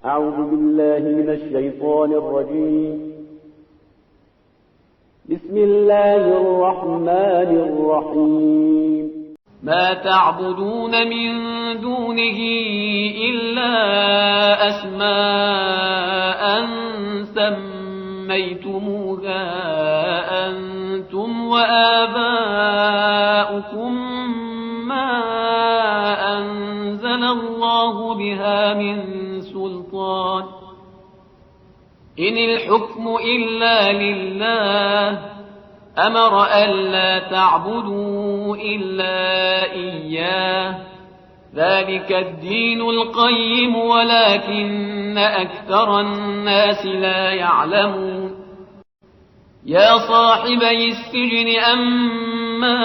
أعوذ بالله من الشيطان الرجيم. بسم الله الرحمن الرحيم. ما تعبدون من دونه إلا أسماء سميتموها أنتم وآباؤكم ما أنزل الله بها من سلطان إن الحكم إلا لله أمر ألا تعبدوا إلا إياه ذلك الدين القيم ولكن أكثر الناس لا يعلمون يا صاحبي السجن أما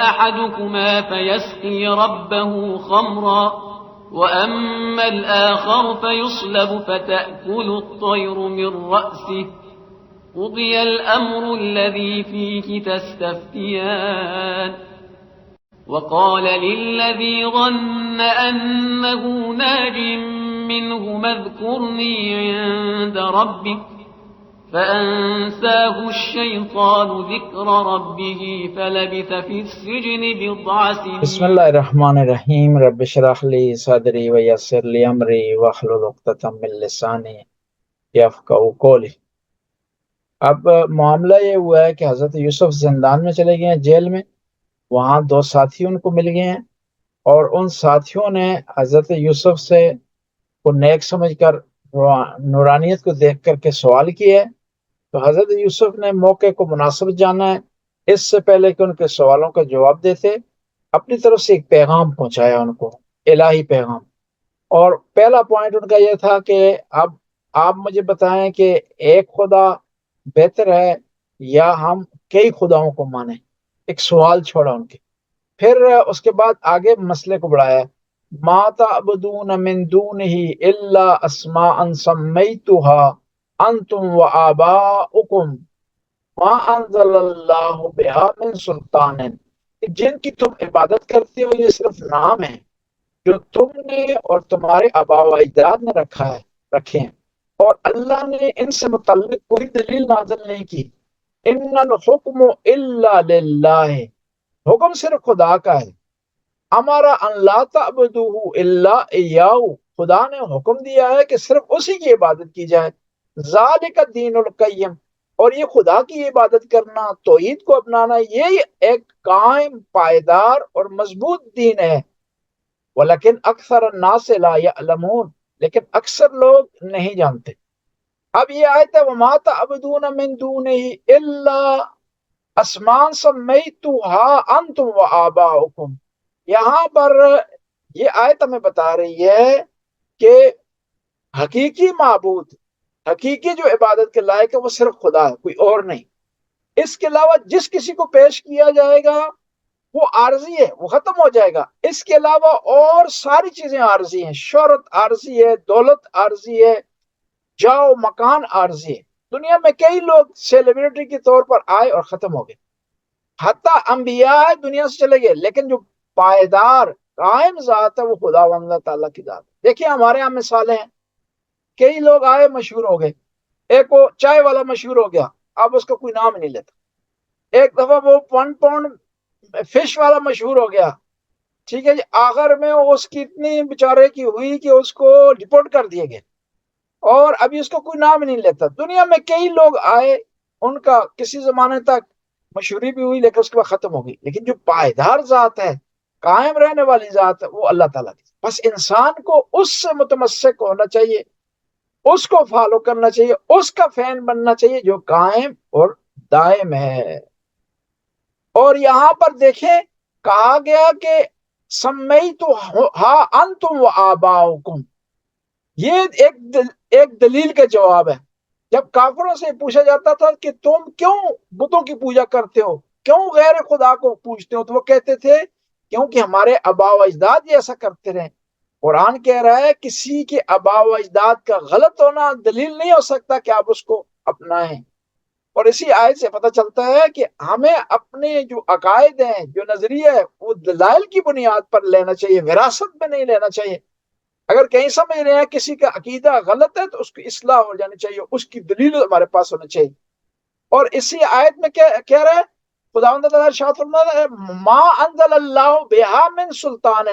أحدكما فيسقي ربه خمرا وأما الآخر فيصلب فتأكل الطير من رأسه قضي الأمر الذي فيه تستفتيان وقال للذي ظن أنه ناج منه اذكرني عند ربك فأنساه الشيطان ذكر ربه فلبث في السجن بضع سنين. بسم اللہ الرحمن الرحیم. رب اشرح لی صدری ویسر لی امری واحلل عقدۃ من لسانی یفقہوا قولی. اب معاملہ یہ ہوا ہے کہ حضرت یوسف زندان میں چلے گئے ہیں، جیل میں. وہاں دو ساتھی ان کو مل گئے ہیں اور ان ساتھیوں نے حضرت یوسف سے کو نیک سمجھ کر نورانیت کو دیکھ کر کے سوال کیے. تو حضرت یوسف نے موقع کو مناسب جانا ہے، اس سے پہلے کہ ان کے سوالوں کا جواب دیتے اپنی طرف سے ایک پیغام پہنچایا ان کو، الہی پیغام. اور پہلا پوائنٹ ان کا یہ تھا کہ اب آپ مجھے بتائیں کہ ایک خدا بہتر ہے یا ہم کئی خداؤں کو مانیں. ایک سوال چھوڑا ان کے. پھر اس کے بعد آگے مسئلے کو بڑھایا، ما تعبدون من دونہ الا اسماء سمیتها انتم وآباؤکم ما انزل اللہ بها من سلطان. جن کی تم عبادت کرتے ہو یہ صرف نام ہے جو تم نے اور تمہارے آبا و اجداد نے رکھے ہیں، اور اللہ نے ان سے متعلق کوئی دلیل نازل نہیں کی. ان الحکم الا للہ، حکم صرف خدا کا ہے. ہمارا ان لا تعبدوہ الا ایاہ، خدا نے حکم دیا ہے کہ صرف اسی کی عبادت کی جائے. ذالک الدین القیم، اور یہ خدا کی عبادت کرنا، توحید کو اپنانا، یہ ایک قائم، پائیدار اور مضبوط دین ہے. ولیکن اکثر الناس لا یعلمون، لیکن اکثر لوگ نہیں جانتے. اب یہ آیت ہے وما تعبدون من دونہ الا اسماء سمیتها انتم وآباؤکم. یہاں پر یہ آیت ہمیں بتا رہی ہے کہ حقیقی معبود، حقیقی جو عبادت کے لائق ہے وہ صرف خدا ہے، کوئی اور نہیں. اس کے علاوہ جس کسی کو پیش کیا جائے گا وہ عارضی ہے، وہ ختم ہو جائے گا. اس کے علاوہ اور ساری چیزیں عارضی ہیں. شہرت عارضی ہے، دولت عارضی ہے، جاؤ مکان عارضی ہے. دنیا میں کئی لوگ سیلیبریٹی کے طور پر آئے اور ختم ہو گئے. حتیٰ انبیاء دنیا سے چلے گئے، لیکن جو پائیدار قائم ذات ہے وہ خدا اللہ تعالیٰ کی ذات. دیکھیں ہمارے یہاں مثالیں ہیں، کئی لوگ آئے مشہور ہو گئے. ایک وہ چائے والا مشہور ہو گیا، اب اس کا کوئی نام نہیں لیتا. ایک دفعہ وہ 1 پاؤنڈ فش والا مشہور ہو گیا، ٹھیک ہے جی. آخر میں اس کی اتنی بیچارے کی ہوئی کہ اس کو ڈپورٹ کر دیے گئے اور ابھی اس کو کوئی نام نہیں لیتا. دنیا میں کئی لوگ آئے، ان کا کسی زمانے تک مشہوری بھی ہوئی لیکن اس کے بعد ختم ہو گئی. لیکن جو پائیدار ذات ہے، قائم رہنے والی ذات ہے، وہ اللہ تعالیٰ کی. بس انسان کو اس سے متمسک ہونا چاہیے، اس کو فالو کرنا چاہیے، اس کا فین بننا چاہیے جو قائم اور دائم ہے. اور یہاں پر دیکھیں کہا گیا کہ سمیتھا انتم وآباؤکم، یہ ایک دلیل کا جواب ہے. جب کافروں سے پوچھا جاتا تھا کہ تم کیوں بتوں کی پوجا کرتے ہو، کیوں غیر خدا کو پوجتے ہو، تو وہ کہتے تھے کیونکہ ہمارے آبا و اجداد یہ ایسا کرتے رہے. قرآن کہہ رہا ہے کسی کے آبا و اجداد کا غلط ہونا دلیل نہیں ہو سکتا کہ آپ اس کو اپنائیں. اور اسی آیت سے پتہ چلتا ہے کہ ہمیں اپنے جو عقائد ہیں، جو نظریہ ہے، وہ دلائل کی بنیاد پر لینا چاہیے، وراثت میں نہیں لینا چاہیے. اگر کہیں سمجھ رہے ہیں کسی کا عقیدہ غلط ہے تو اس کی اصلاح ہو جانی چاہیے، اس کی دلیل ہمارے پاس ہونی چاہیے۔ اور اسی آیت میں کیا کہہ رہا ہے خداوند تعالیٰ ارشاد فرما رہا ہے ما انزل اللہ بہا من سلطان،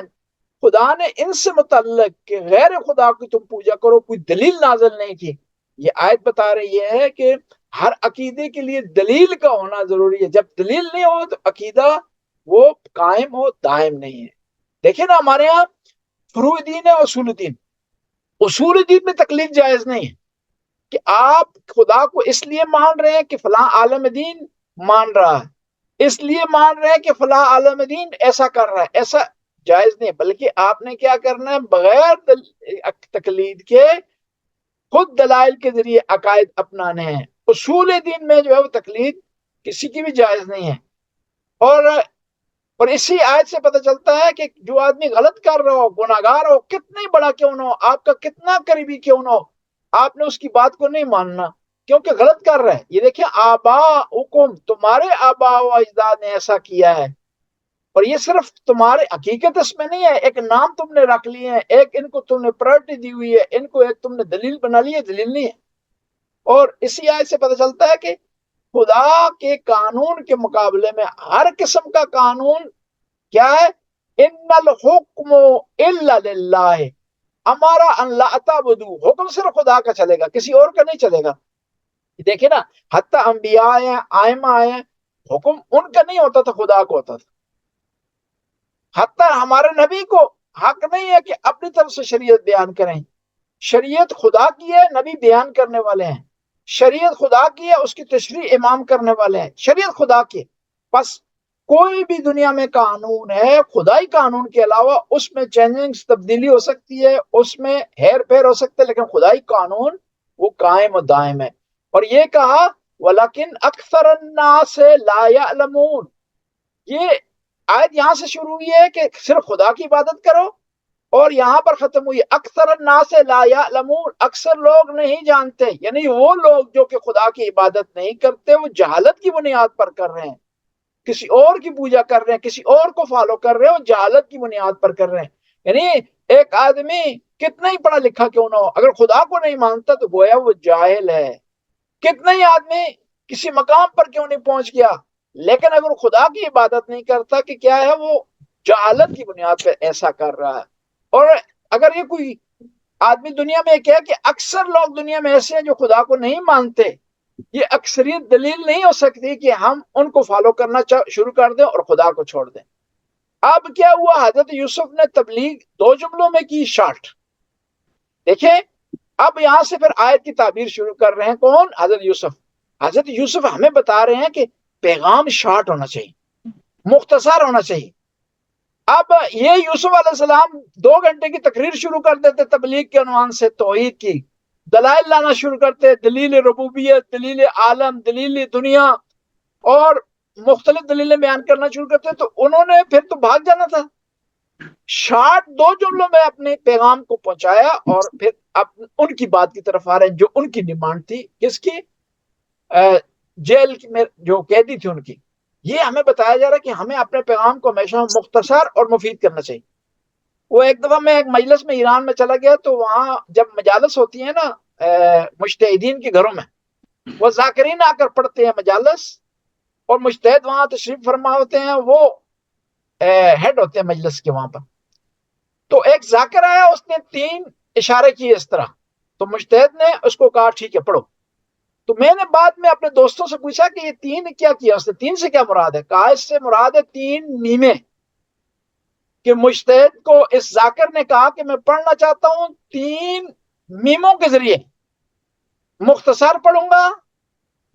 خدا نے ان سے متعلق کہ غیر خدا کی تم پوجا کرو کوئی دلیل نازل نہیں کی۔ یہ آیت بتا رہی ہے کہ ہر عقیدے کے لیے دلیل کا ہونا ضروری ہے، جب دلیل نہیں ہو تو عقیدہ وہ قائم ہو دائم نہیں ہے۔ دیکھیں نا ہمارے ہاں فروع دین ہے اصول دین، اصول دین میں تقلید جائز نہیں ہے کہ آپ خدا کو اس لیے مان رہے ہیں کہ فلاں عالم دین مان رہا ہے، اس لیے مان رہے ہیں کہ فلاں عالم دین ایسا کر رہا ہے، ایسا جائز نہیں، بلکہ آپ نے کیا کرنا ہے بغیر تقلید کے خود دلائل کے ذریعے عقائد اپنانے ہیں۔ اصول دین میں جو ہے وہ تقلید کسی کی بھی جائز نہیں ہے۔ اور اسی آیت سے پتہ چلتا ہے کہ جو آدمی غلط کر رہا ہو، گناہگار ہو، کتنی بڑا کیوں نہ ہو، آپ کا کتنا قریبی کیوں نہ ہو، آپ نے اس کی بات کو نہیں ماننا کیونکہ غلط کر رہا ہے۔ یہ دیکھیں آباؤکم، تمہارے آبا و اجداد نے ایسا کیا ہے، اور یہ صرف تمہارے حقیقت اس میں نہیں ہے، ایک نام تم نے رکھ لیے ہیں، ایک ان کو تم نے پرائرٹی دی ہوئی ہے، ان کو ایک تم نے دلیل بنا لی ہے، دلیل نہیں ہے۔ اور اسی آیت سے پتہ چلتا ہے کہ خدا کے قانون کے مقابلے میں ہر قسم کا قانون کیا ہے؟ ان الحکم الا للہ، ہمارا ان لا تعبدوا، حکم صرف خدا کا چلے گا، کسی اور کا نہیں چلے گا۔ دیکھیں نا حتی انبیاء آئے ہیں، آئمہ آئے ہیں، حکم ان کا نہیں ہوتا تھا، خدا کو ہوتا تھا۔ حتی ہمارے نبی کو حق نہیں ہے کہ اپنی طرف سے شریعت بیان کریں، شریعت خدا کی ہے، نبی بیان کرنے والے ہیں، شریعت خدا کی ہے، اس کی تشریح امام کرنے والے ہیں، شریعت خدا کی۔ بس کوئی بھی دنیا میں قانون ہے خدائی قانون کے علاوہ، اس میں چینجنگ تبدیلی ہو سکتی ہے، اس میں ہیر پھیر ہو سکتے، لیکن خدائی قانون وہ قائم و دائم ہے۔ اور یہ کہا وَلَكِنْ أَكْثَرَ النَّاسِ لَا يَعْلَمُونَ، یہ آیت یہاں سے شروع ہوئی ہے کہ صرف خدا کی عبادت کرو، اور یہاں پر ختم ہوئی اکثر الناس لا یعلمون، اکثر لوگ نہیں جانتے، یعنی وہ لوگ جو کہ خدا کی عبادت نہیں کرتے وہ جہالت کی بنیاد پر کر رہے ہیں، کسی اور کی پوجا کر رہے ہیں، کسی اور کو فالو کر رہے ہیں، وہ جہالت کی بنیاد پر کر رہے ہیں۔ یعنی ایک آدمی کتنا ہی پڑھا لکھا کیوں نہ ہو، اگر خدا کو نہیں مانتا تو گویا وہ جاہل ہے۔ کتنا ہی آدمی کسی مقام پر کیوں نہیں پہنچ گیا، لیکن اگر خدا کی عبادت نہیں کرتا کہ کیا ہے وہ جہالت کی بنیاد پر ایسا کر رہا ہے۔ اور اگر یہ کوئی آدمی دنیا میں کہے کہ اکثر لوگ دنیا میں ایسے ہیں جو خدا کو نہیں مانتے، یہ اکثریت دلیل نہیں ہو سکتی کہ ہم ان کو فالو کرنا شروع کر دیں اور خدا کو چھوڑ دیں۔ اب کیا ہوا، حضرت یوسف نے تبلیغ 2 جملوں میں کی شارٹ۔ دیکھیں اب یہاں سے پھر آیت کی تعبیر شروع کر رہے ہیں، کون؟ حضرت یوسف۔ حضرت یوسف ہمیں بتا رہے ہیں کہ پیغام شارٹ ہونا چاہیے، مختصر ہونا چاہیے۔ اب یہ یوسف علیہ السلام 2 گھنٹے کی تقریر شروع کر دیتے تبلیغ کے عنوان سے، توحید کی دلائل لانا شروع کرتے، دلیل ربوبیت، دلیل عالم، دلیل دنیا، اور مختلف دلیلیں بیان کرنا شروع کرتے، تو انہوں نے پھر تو بھاگ جانا تھا۔ شارٹ 2 جملوں میں اپنے پیغام کو پہنچایا، اور پھر اب ان کی بات کی طرف آ رہے ہیں جو ان کی ڈیمانڈ تھی، کس کی؟ جیل میں جو قیدی تھی ان کی۔ یہ ہمیں بتایا جا رہا ہے کہ ہمیں اپنے پیغام کو ہمیشہ مختصر اور مفید کرنا چاہیے۔ وہ ایک دفعہ میں ایک مجلس میں ایران میں چلا گیا، تو وہاں جب مجالس ہوتی ہیں نا مجتہدین کے گھروں میں، وہ ذاکرین آ کر پڑھتے ہیں مجالس، اور مجتہد وہاں تشریف فرما ہوتے ہیں، وہ ہیڈ ہوتے ہیں مجلس کے وہاں پر۔ تو ایک ذاکر آیا، اس نے 3 اشارے کیے اس طرح، تو مجتہد نے اس کو کہا ٹھیک ہے پڑھو۔ تو میں نے بعد میں اپنے دوستوں سے پوچھا کہ یہ 3 کیا کیا، اس نے 3 سے کیا مراد ہے؟ کہا اس سے مراد ہے 3 میمیں، کہ مجتہد کو اس ذاکر نے کہا کہ میں پڑھنا چاہتا ہوں 3 میموں کے ذریعے، مختصر پڑھوں گا،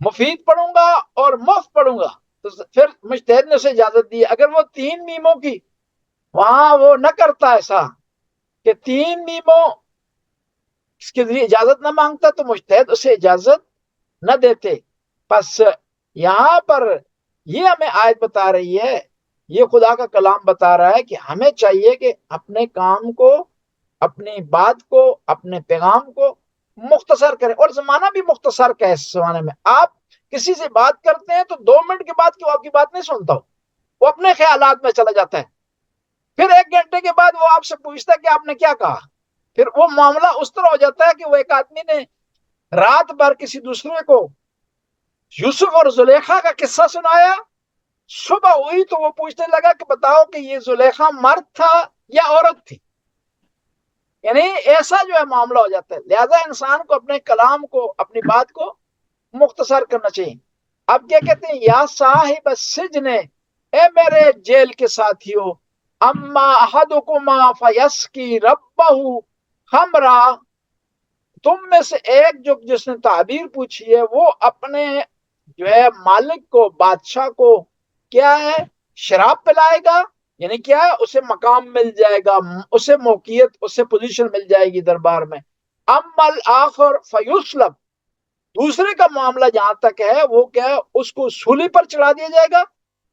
مفید پڑھوں گا، اور مفت پڑھوں گا۔ تو پھر مجتہد نے اسے اجازت دی، اگر وہ 3 میموں کی وہاں وہ نہ کرتا ایسا کہ 3 میموں اس کے ذریعے اجازت نہ مانگتا، تو مجتہد اسے اجازت نہ دیتے۔ پس یہاں پر یہ ہمیں آیت بتا رہی ہے، یہ خدا کا کلام بتا رہا ہے کہ ہمیں چاہیے کہ اپنے کام کو، اپنی بات کو، اپنے پیغام کو مختصر کریں، اور زمانہ بھی مختصر کا ہے۔ اس زمانے میں آپ کسی سے بات کرتے ہیں تو 2 منٹ کے بعد کہ وہ آپ کی بات نہیں سنتا ہو، وہ اپنے خیالات میں چلا جاتا ہے، پھر 1 گھنٹے کے بعد وہ آپ سے پوچھتا ہے کہ آپ نے کیا کہا، پھر وہ معاملہ اس طرح ہو جاتا ہے کہ وہ ایک آدمی نے رات بھر کسی دوسرے کو یوسف اور زلیخا کا قصہ سنایا، صبح ہوئی تو وہ پوچھنے لگا کہ بتاؤ کہ یہ زلیخا مرد تھا یا عورت تھی. یعنی ایسا جو ہے معاملہ ہو جاتا ہے. لہذا انسان کو اپنے کلام کو، اپنی بات کو مختصر کرنا چاہیے. اب کیا کہتے ہیں، یا صاحب السجن، اے میرے جیل کے ساتھیوں، اما احدکما فیسقی ربہ خمرا، تم میں سے ایک جو جس نے تعبیر پوچھی ہے وہ اپنے جو ہے مالک کو، بادشاہ کو کیا ہے، شراب پلائے گا. یعنی کیا ہے، اسے مقام مل جائے گا، اسے موقعیت، اسے پوزیشن مل جائے گی دربار میں. اما الاخر فیسلب، دوسرے کا معاملہ جہاں تک ہے وہ کیا ہے، اس کو سولی پر چڑھا دیا جائے گا.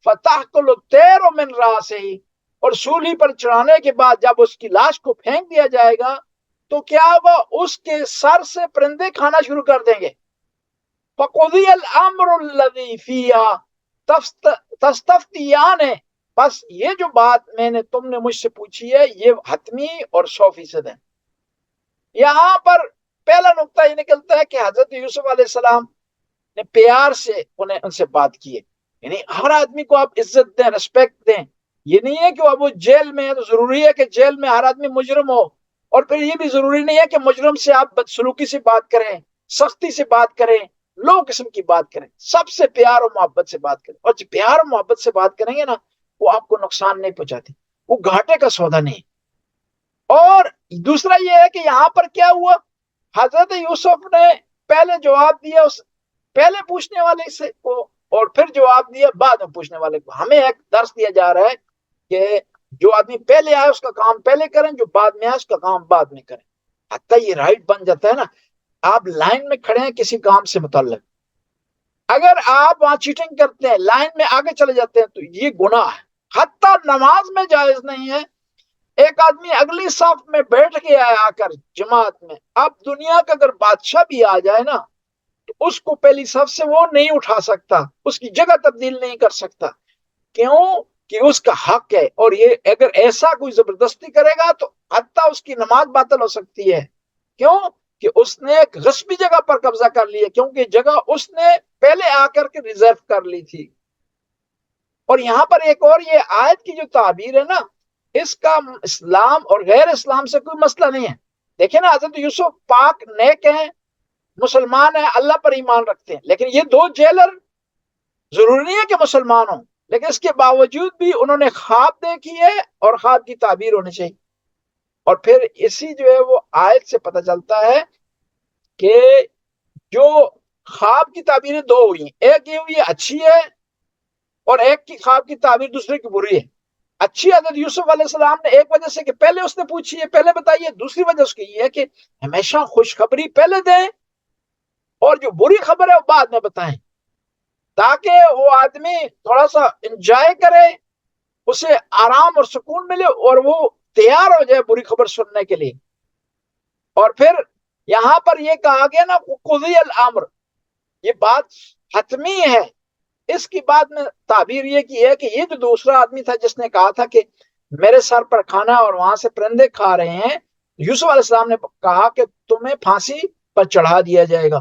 فتحکل الطیر من راسہ، اور سولی پر چڑھانے کے بعد جب اس کی لاش کو پھینک دیا جائے گا تو کیا ہوگا، اس کے سر سے پرندے کھانا شروع کر دیں گے. فقضی الامر الذی فیہا تستفتیان، بس یہ جو بات میں نے تم نے مجھ سے پوچھی ہے یہ حتمی اور 100% ہے. یہاں پر پہلا نقطہ یہ نکلتا ہے کہ حضرت یوسف علیہ السلام نے پیار سے ان سے بات کی ہے. یعنی ہر آدمی کو آپ عزت دیں، رسپیکٹ دیں. یہ نہیں ہے کہ اب وہ جیل میں ہے تو ضروری ہے کہ جیل میں ہر آدمی مجرم ہو، اور پھر یہ بھی ضروری نہیں ہے کہ مجرم سے آپ بدسلوکی سے بات کریں، سختی سے بات کریں، لو قسم کی بات کریں. سب سے پیار اور محبت سے بات کریں، اور جو پیار اور محبت سے بات کریں گے نا وہ آپ کو نقصان نہیں پہنچاتی، وہ گھاٹے کا سودا نہیں. اور دوسرا یہ ہے کہ یہاں پر کیا ہوا، حضرت یوسف نے پہلے جواب دیا اس پہلے پوچھنے والے سے کو، اور پھر جواب دیا بعد میں پوچھنے والے کو. ہمیں ایک درس دیا جا رہا ہے کہ جو آدمی پہلے آئے اس کا کام پہلے کریں، جو بعد میں آئے اس کا کام بعد میں کریں. حتیٰ یہ رائٹ بن جاتا ہے نا، آپ لائن میں کھڑے ہیں کسی کام سے متعلق، اگر آپ وہاں چیٹنگ کرتے ہیں، لائن میں آگے چلے جاتے ہیں تو یہ گناہ ہے. حتیٰ نماز میں جائز نہیں ہے. ایک آدمی اگلی صف میں بیٹھ گیا ہے آ کر جماعت میں، اب دنیا کا اگر بادشاہ بھی آ جائے نا تو اس کو پہلی صف سے وہ نہیں اٹھا سکتا، اس کی جگہ تبدیل نہیں کر سکتا. کیوں کہ اس کا حق ہے. اور یہ اگر ایسا کوئی زبردستی کرے گا تو حتیٰ اس کی نماز باطل ہو سکتی ہے. کیوں کہ اس نے ایک غصبی جگہ پر قبضہ کر لیا، کیونکہ جگہ اس نے پہلے آ کر کے ریزرو کر لی تھی. اور یہاں پر ایک اور یہ آیت کی جو تعبیر ہے نا، اس کا اسلام اور غیر اسلام سے کوئی مسئلہ نہیں ہے. دیکھیں نا، حضرت یوسف پاک نیک ہیں، مسلمان ہیں، اللہ پر ایمان رکھتے ہیں، لیکن یہ دو جیلر ضروری نہیں ہے کہ مسلمان ہوں، لیکن اس کے باوجود بھی انہوں نے خواب دیکھی ہے اور خواب کی تعبیر ہونی چاہیے. اور پھر اسی جو ہے وہ آیت سے پتہ چلتا ہے کہ جو خواب کی تعبیریں دو ہوئی ہیں، ایک یہ ہوئی اچھی ہے اور ایک کی خواب کی تعبیر دوسرے کی بری ہے. اچھی حضرت یوسف علیہ السلام نے ایک وجہ سے کہ پہلے اس نے پوچھی ہے، پہلے بتائیے. دوسری وجہ اس کی یہ ہے کہ ہمیشہ خوشخبری پہلے دیں اور جو بری خبر ہے وہ بعد میں بتائیں، تاکہ وہ آدمی تھوڑا سا انجوائے کرے، اسے آرام اور سکون ملے اور وہ تیار ہو جائے بری خبر سننے کے لیے. اور پھر یہاں پر یہ کہا گیا نا قضی الامر، یہ بات حتمی ہے. اس کی بات میں تعبیر یہ کی ہے کہ یہ جو دوسرا آدمی تھا جس نے کہا تھا کہ میرے سر پر کھانا اور وہاں سے پرندے کھا رہے ہیں، یوسف علیہ السلام نے کہا کہ تمہیں پھانسی پر چڑھا دیا جائے گا.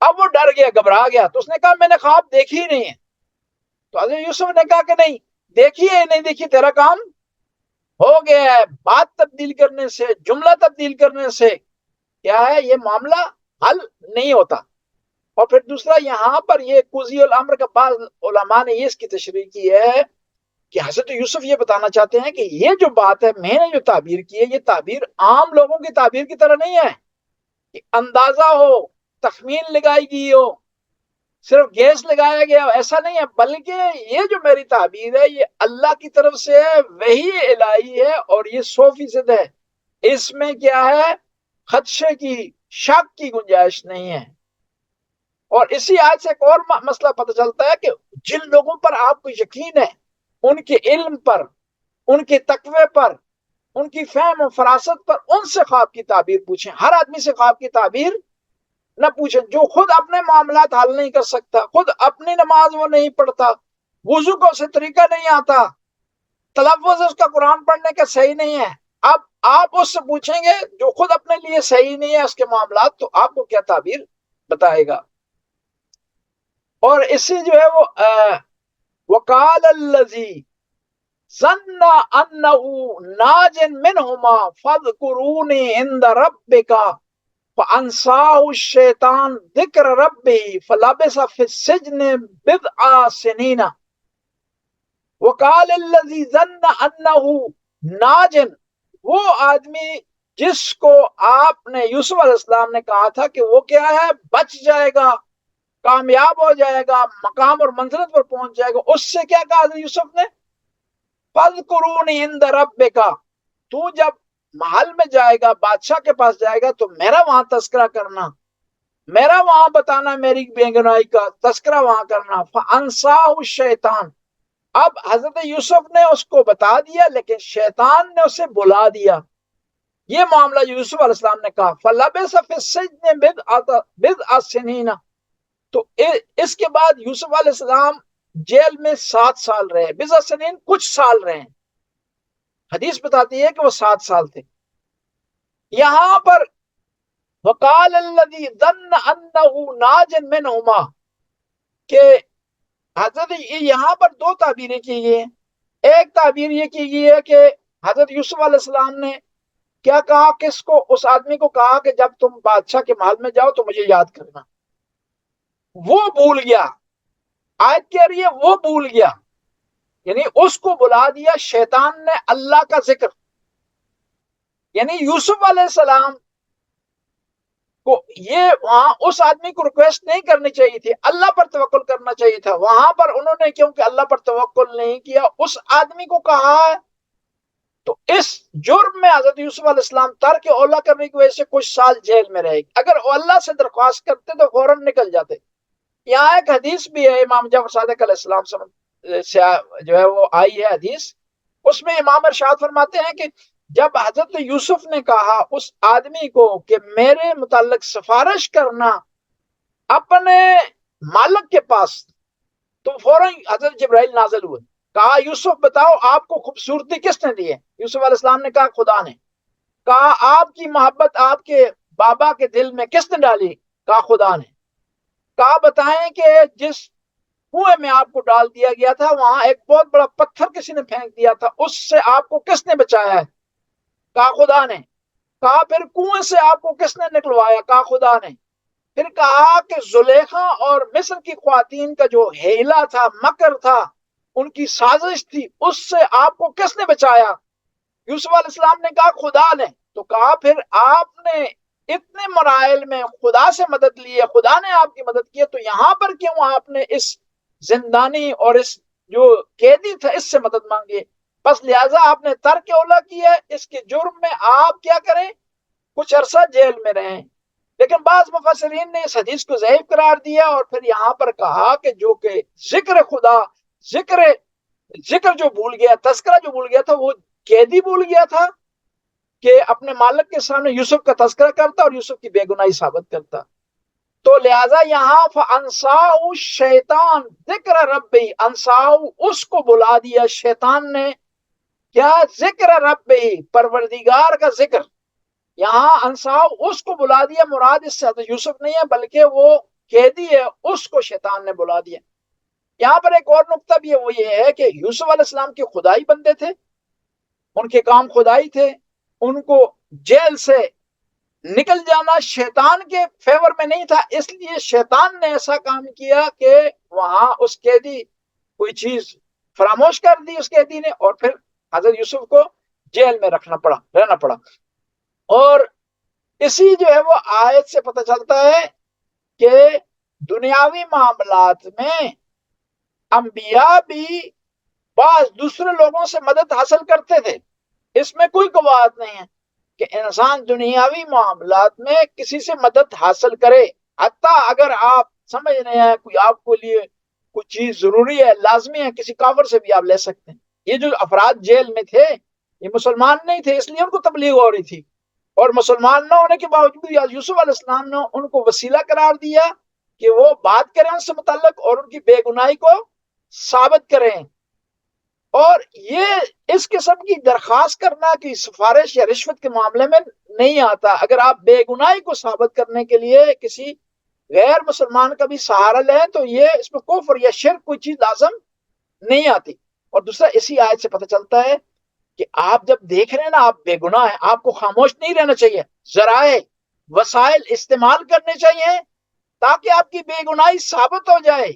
اب وہ ڈر گیا، گھبرا گیا، تو اس نے کہا میں نے خواب دیکھی ہی نہیں ہے. تو حضرت یوسف نے کہا کہ نہیں دیکھی ہے، نہیں دیکھی تیرا کام ہو گیا ہے. بات تبدیل کرنے سے، جملہ تبدیل کرنے سے کیا ہے، یہ معاملہ حل نہیں ہوتا. اور پھر دوسرا یہاں پر یہ قضی الامر کا بعض علماء نے یہ اس کی تشریح کی ہے کہ حضرت یوسف یہ بتانا چاہتے ہیں کہ یہ جو بات ہے میں نے جو تعبیر کی ہے، یہ تعبیر عام لوگوں کی تعبیر کی طرح نہیں ہے کہ اندازہ ہو، تخمین لگائی گئی ہو، صرف گیس لگایا گیا ہو، ایسا نہیں ہے. بلکہ یہ جو میری تعبیر ہے یہ اللہ کی طرف سے ہے، وحی الہی ہے، اور یہ 100% ہے. اس میں کیا ہے، خدشے کی، شک کی گنجائش نہیں ہے. اور اسی آیت سے ایک اور مسئلہ پتہ چلتا ہے کہ جن لوگوں پر آپ کو یقین ہے، ان کے علم پر، ان کے تقوی پر، ان کی فہم و فراست پر، ان سے خواب کی تعبیر پوچھیں. ہر آدمی سے خواب کی تعبیر نہ پوچھیں جو خود اپنے معاملات حل نہیں کر سکتا، خود اپنی نماز وہ نہیں پڑھتا، وضو کا اسے طریقہ نہیں آتا، تلفظ اس کا قرآن پڑھنے کا صحیح نہیں ہے. اب آپ اس سے پوچھیں گے جو خود اپنے لیے صحیح نہیں ہے اس کے معاملات، تو آپ کو کیا تعبیر بتائے گا؟ اور اسی جو ہے وہ وقال الذی ظن انہ ناج منہما فاذکرونی عند ربک فانساہ الشیطان ذکر ربہ فلبث فی السجن بضع سنین۔ وقال الذی ظن انہ ناج، وہ آدمی جس کو آپ نے یوسف علیہ السلام نے کہا تھا کہ وہ کیا ہے، بچ جائے گا، کامیاب ہو جائے گا، مقام اور منزلت پر پہنچ جائے گا، اس سے کیا کہا حضرت یوسف نے؟ فَاذْكُرُونِي عِنْدَ رَبِّكَ، تو جب محل میں جائے گا، بادشاہ کے پاس جائے گا، تو میرا وہاں تذکرہ کرنا، میرا وہاں بتانا، میری بے گناہی کا تذکرہ وہاں کرنا۔ فَأَنْسَاهُ الشَّيْطَانُ، اب حضرت یوسف نے اس کو بتا دیا لیکن شیطان نے اسے بلا دیا۔ یہ معاملہ یوسف علیہ السلام نے کہا فَلَبِثَ فِي السِّجْنِ بِضْعَ سِنِينَ، تو اس کے بعد یوسف علیہ السلام جیل میں 7 سال رہے، بضع سنین کچھ سال رہے، حدیث بتاتی ہے کہ وہ 7 سال تھے۔ یہاں پر وقال الذی ظن انہ ناج منہما، کہ حضرت یہاں پر 2 تعبیریں کی گئی ہیں۔ ایک تعبیر یہ کی گئی ہے کہ حضرت یوسف علیہ السلام نے کیا کہا، کس کو؟ اس آدمی کو کہا کہ جب تم بادشاہ کے محل میں جاؤ تو مجھے یاد کرنا۔ وہ بھول گیا، آیت کہہ رہی ہے وہ بھول گیا، یعنی اس کو بلا دیا شیطان نے اللہ کا ذکر۔ یعنی یوسف علیہ السلام کو یہ وہاں اس آدمی کو ریکویسٹ نہیں کرنی چاہیے تھی، اللہ پر توکل کرنا چاہیے تھا۔ وہاں پر انہوں نے کیونکہ اللہ پر توکل نہیں کیا، اس آدمی کو کہا ہے، تو اس جرم میں حضرت یوسف علیہ السلام ترک اولا کرنے کی وجہ سے کچھ سال جیل میں رہے۔ اگر وہ اللہ سے درخواست کرتے تو فوراً نکل جاتے۔ یہاں ایک حدیث بھی ہے، امام جعفر صادق علیہ السلام سے جو ہے وہ آئی ہے حدیث، اس میں امام ارشاد فرماتے ہیں کہ جب حضرت یوسف نے کہا اس آدمی کو کہ میرے متعلق سفارش کرنا اپنے مالک کے پاس، تو فوراً حضرت جبرائیل نازل ہوئے، کہا یوسف بتاؤ آپ کو خوبصورتی کس نے دی ہے؟ یوسف علیہ السلام نے کہا خدا نے۔ کہا آپ کی محبت آپ کے بابا کے دل میں کس نے ڈالی؟ کہا خدا نے۔ کہا بتائیں کہ جس کنویں میں آپ کو ڈال دیا گیا تھا وہاں ایک بہت بڑا پتھر کسی نے پھینک دیا تھا، اس سے آپ کو کس نے بچایا ہے؟ کہا خدا نے۔ کہا پھر کنویں سے آپ کو کس نے نکلوایا؟ کہا خدا نے۔ پھر کہا کہ زلیخا اور مصر کی خواتین کا جو ہیلا تھا، مکر تھا، ان کی سازش تھی، اس سے آپ کو کس نے بچایا؟ یوسف علیہ السلام نے کہا خدا نے۔ تو کہا پھر آپ نے اتنے مراحل میں خدا سے مدد لی ہے، خدا نے آپ کی مدد کی ہے، تو یہاں پر کیوں آپ نے اس زندانی اور اس جو قیدی تھا اس سے مدد مانگی؟ بس لہٰذا آپ نے ترک اولا کیا ہے، اس کے جرم میں آپ کیا کریں؟ کچھ عرصہ جیل میں رہیں۔ لیکن بعض مفسرین نے اس حدیث کو ضعیف قرار دیا اور پھر یہاں پر کہا کہ جو کہ ذکر خدا، ذکر جو بھول گیا، تذکرہ جو بھول گیا تھا، وہ قیدی بھول گیا تھا کہ اپنے مالک کے سامنے یوسف کا تذکرہ کرتا اور یوسف کی بے گناہی ثابت کرتا۔ تو لہٰذا یہاں فَأَنْسَاهُ الشَّيْطَانُ ذِكْرَ رَبِّهِ، انساؤ اس کو بلا دیا شیطان نے، کیا؟ ذکر ربِّهِ، پروردگار کا ذکر۔ یہاں انساؤ اس کو بلا دیا، مراد اس سے حضرت یوسف نہیں ہے بلکہ وہ قیدی ہے، اس کو شیطان نے بلا دیا۔ یہاں پر ایک اور نقطہ بھی ہے، وہ یہ ہے کہ یوسف علیہ السلام کے خدائی بندے تھے، ان کے کام خدائی تھے، ان کو جیل سے نکل جانا شیطان کے فیور میں نہیں تھا، اس لیے شیطان نے ایسا کام کیا کہ وہاں اس قیدی کوئی چیز فراموش کر دی اس قیدی نے، اور پھر حضرت یوسف کو جیل میں رہنا پڑا۔ اور اسی جو ہے وہ آیت سے پتہ چلتا ہے کہ دنیاوی معاملات میں انبیاء بھی بعض دوسرے لوگوں سے مدد حاصل کرتے تھے، اس میں کوئی قواعد نہیں ہے کہ انسان دنیاوی معاملات میں کسی سے مدد حاصل کرے، حتیٰ اگر آپ سمجھ رہے ہیں کوئی آپ کو لیے کوئی چیز ضروری ہے، لازمی ہے، کسی کافر سے بھی آپ لے سکتے ہیں۔ یہ جو افراد جیل میں تھے یہ مسلمان نہیں تھے، اس لیے ان کو تبلیغ ہو رہی تھی، اور مسلمان نہ ہونے کے باوجود یوسف علیہ السلام نے ان کو وسیلہ قرار دیا کہ وہ بات کریں ان سے متعلق اور ان کی بے گناہی کو ثابت کریں۔ اور یہ اس قسم کی درخواست کرنا کہ سفارش یا رشوت کے معاملے میں نہیں آتا. اگر آپ بے گناہی کو ثابت کرنے کے لیے کسی غیر مسلمان کا بھی سہارا لیں تو یہ اس میں کفر یا شرک کوئی چیز لازم نہیں آتی. اور دوسرا اسی آیت سے پتہ چلتا ہے کہ آپ جب دیکھ رہے ہیں نا آپ بے گناہ ہیں، آپ کو خاموش نہیں رہنا چاہیے، ذرائع وسائل استعمال کرنے چاہیے تاکہ آپ کی بے گناہی ثابت ہو جائے.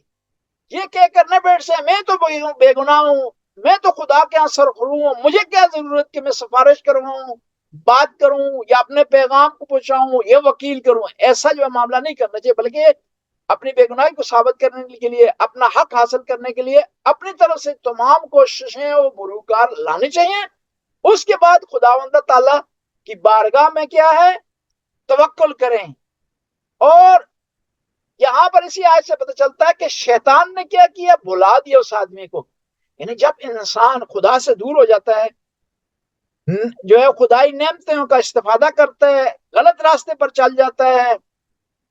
یہ کہہ کر نہ بیٹھ سے میں تو بے گناہ ہوں، میں تو خدا کے یہاں سرخرو ہوں، مجھے کیا ضرورت کہ میں سفارش کروں، بات کروں یا اپنے پیغام کو پہنچاؤں یا وکیل کروں. ایسا جو ہے معاملہ نہیں کرنا چاہیے، بلکہ اپنی بے گناہی کو ثابت کرنے کے لیے، اپنا حق حاصل کرنے کے لیے اپنی طرف سے تمام کوششیں اور بروکار لانی چاہیے. اس کے بعد خداوند تعالی کی بارگاہ میں کیا ہے، توکل کریں. اور یہاں پر اسی آیت سے پتہ چلتا ہے کہ شیطان نے کیا کیا، بھلا دیا اس آدمی کو. یعنی جب انسان خدا سے دور ہو جاتا ہے، جو ہے خدائی نعمتوں کا استفادہ کرتا ہے، غلط راستے پر چل جاتا ہے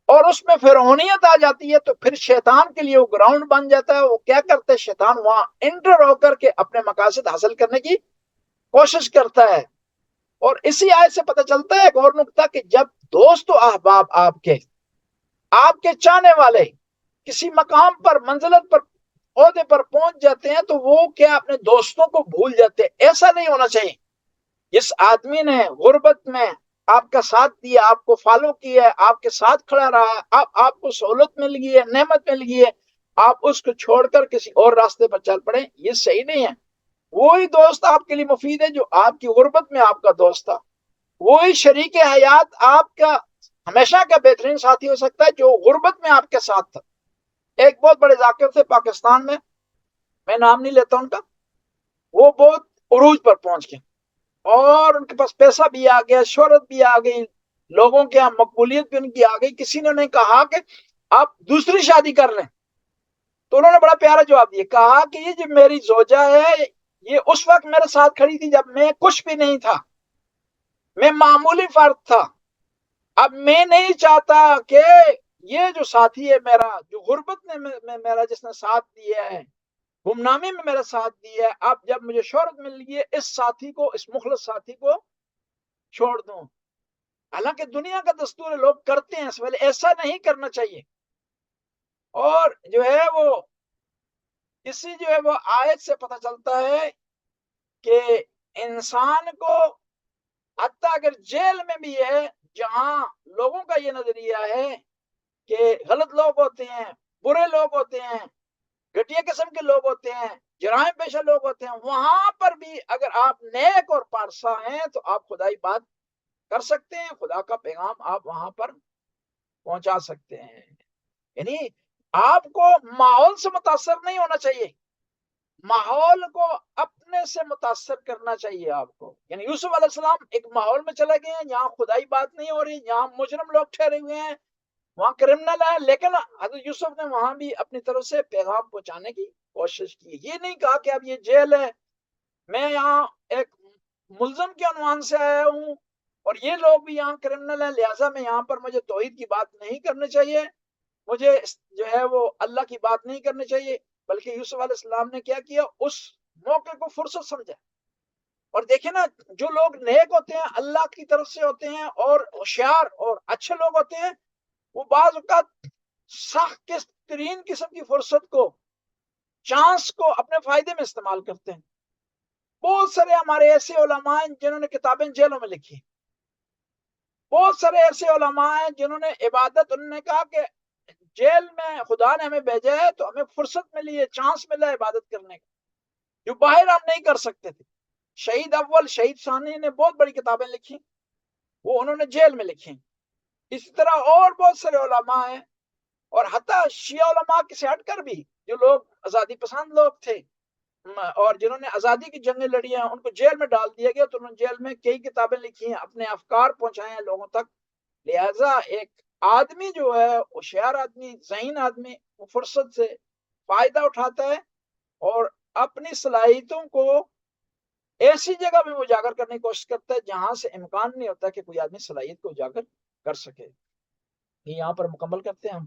اور اس میں فرعونیت آ جاتی ہے، تو پھر شیطان کے لیے وہ گراؤنڈ بن جاتا ہے. وہ کیا کرتا ہے، شیطان وہاں انٹر ہو کر کے اپنے مقاصد حاصل کرنے کی کوشش کرتا ہے. اور اسی آیت سے پتہ چلتا ہے ایک اور نقطہ کہ جب دوست و احباب آپ کے چاہنے والے کسی مقام پر، منزلت پر، عہدے پر پہنچ جاتے ہیں تو وہ کیا اپنے دوستوں کو بھول جاتے ہیں. ایسا نہیں ہونا چاہیے. جس آدمی نے غربت میں آپ کا ساتھ دیا، آپ کو فالو کیا ہے، آپ کے ساتھ کھڑا رہا، آپ کو سہولت مل گئی ہے، نعمت مل گئی ہے، آپ اس کو چھوڑ کر کسی اور راستے پر چل پڑے، یہ صحیح نہیں ہے. وہی دوست آپ کے لیے مفید ہے جو آپ کی غربت میں آپ کا دوست تھا. وہی شریک حیات آپ کا ہمیشہ کا بہترین ساتھی ہو سکتا ہے جو غربت میں آپ کے ساتھ تھا. ایک بہت بڑے ذاکر تھے پاکستان میں نام نہیں لیتا ان کا، وہ بہت عروج پر پہنچ گئے اور ان کے پاس پیسہ بھی آ گیا، شہرت بھی آ گئی، لوگوں کے یہاں مقبولیت بھی ان کی آ گئی. کسی نے انہیں کہا کہ آپ دوسری شادی کر لیں تو انہوں نے بڑا پیارا جواب دیا، کہا کہ یہ جو میری زوجہ ہے یہ اس وقت میرے ساتھ کھڑی تھی جب میں کچھ بھی نہیں تھا، میں معمولی فرد تھا. اب میں نہیں چاہتا کہ یہ جو ساتھی ہے میرا، جو غربت میں میرا جس نے ساتھ دیا ہے، گمنامی میں میرا ساتھ دیا ہے، اب جب مجھے شہرت مل گئی ہے اس ساتھی کو، اس مخلص ساتھی کو چھوڑ دوں. حالانکہ دنیا کا دستور لوگ کرتے ہیں اس ویلے، ایسا نہیں کرنا چاہیے. اور جو ہے وہ اسی جو ہے وہ آیت سے پتہ چلتا ہے کہ انسان کو حتیٰ اگر جیل میں بھی ہے، جہاں لوگوں کا یہ نظریہ ہے کہ غلط لوگ ہوتے ہیں، برے لوگ ہوتے ہیں، گھٹیا قسم کے لوگ ہوتے ہیں، جرائم پیشہ لوگ ہوتے ہیں، وہاں پر بھی اگر آپ نیک اور پارسا ہیں تو آپ خدائی بات کر سکتے ہیں، خدا کا پیغام آپ وہاں پر پہنچا سکتے ہیں. یعنی آپ کو ماحول سے متاثر نہیں ہونا چاہیے، ماحول کو اپنے سے متاثر کرنا چاہیے آپ کو. یعنی یوسف علیہ السلام ایک ماحول میں چلے گئے ہیں جہاں خدائی بات نہیں ہو رہی، جہاں مجرم لوگ ٹھہرے ہوئے ہیں، وہاں کرمنل ہے، لیکن حضرت یوسف نے وہاں بھی اپنی طرف سے پیغام پہنچانے کی کوشش کی. یہ نہیں کہا کہ اب یہ جیل ہے، میں یہاں ایک ملزم کے عنوان سے آیا ہوں اور یہ لوگ بھی یہاں کرمنل ہیں، لہٰذا میں یہاں پر مجھے توحید کی بات نہیں کرنی چاہیے، مجھے جو ہے وہ اللہ کی بات نہیں کرنی چاہیے. بلکہ یوسف علیہ السلام نے کیا کیا، اس موقع کو فرصت سمجھا. اور دیکھیں نا، جو لوگ نیک ہوتے ہیں، اللہ کی طرف سے ہوتے ہیں اور ہوشیار اور اچھے لوگ ہوتے ہیں، وہ بعض اوقات سخت ترین قسم کی فرصت کو، چانس کو اپنے فائدے میں استعمال کرتے ہیں. بہت سارے ہمارے ایسے علماء ہیں جنہوں نے کتابیں جیلوں میں لکھی، بہت سارے ایسے علماء ہیں جنہوں نے عبادت، انہوں نے کہا کہ جیل میں خدا نے ہمیں بھیجا ہے تو ہمیں فرصت ملی ہے، چانس ملا ہے عبادت کرنے کا، جو باہر ہم نہیں کر سکتے تھے. شہید اول، شہید ثانی نے بہت بڑی کتابیں لکھی، وہ انہوں نے جیل میں لکھی. اسی طرح اور بہت سارے علماء ہیں، اور حتیٰ شیعہ علماء سے ہٹ کر بھی جو لوگ آزادی پسند لوگ تھے اور جنہوں نے آزادی کی جنگیں لڑی ہیں، ان کو جیل میں ڈال دیا گیا تو انہوں نے جیل میں کئی کتابیں لکھی ہیں، اپنے افکار پہنچائے ہیں لوگوں تک. لہٰذا ایک آدمی جو ہے، ہوشیار آدمی، ذہین آدمی، وہ فرصت سے فائدہ اٹھاتا ہے اور اپنی صلاحیتوں کو ایسی جگہ میں اجاگر کرنے کی کوشش کرتا ہے جہاں سے امکان نہیں ہوتا کہ کوئی آدمی صلاحیت کو اجاگر کر سکے. یہ یہاں پر مکمل کرتے ہیں ہم.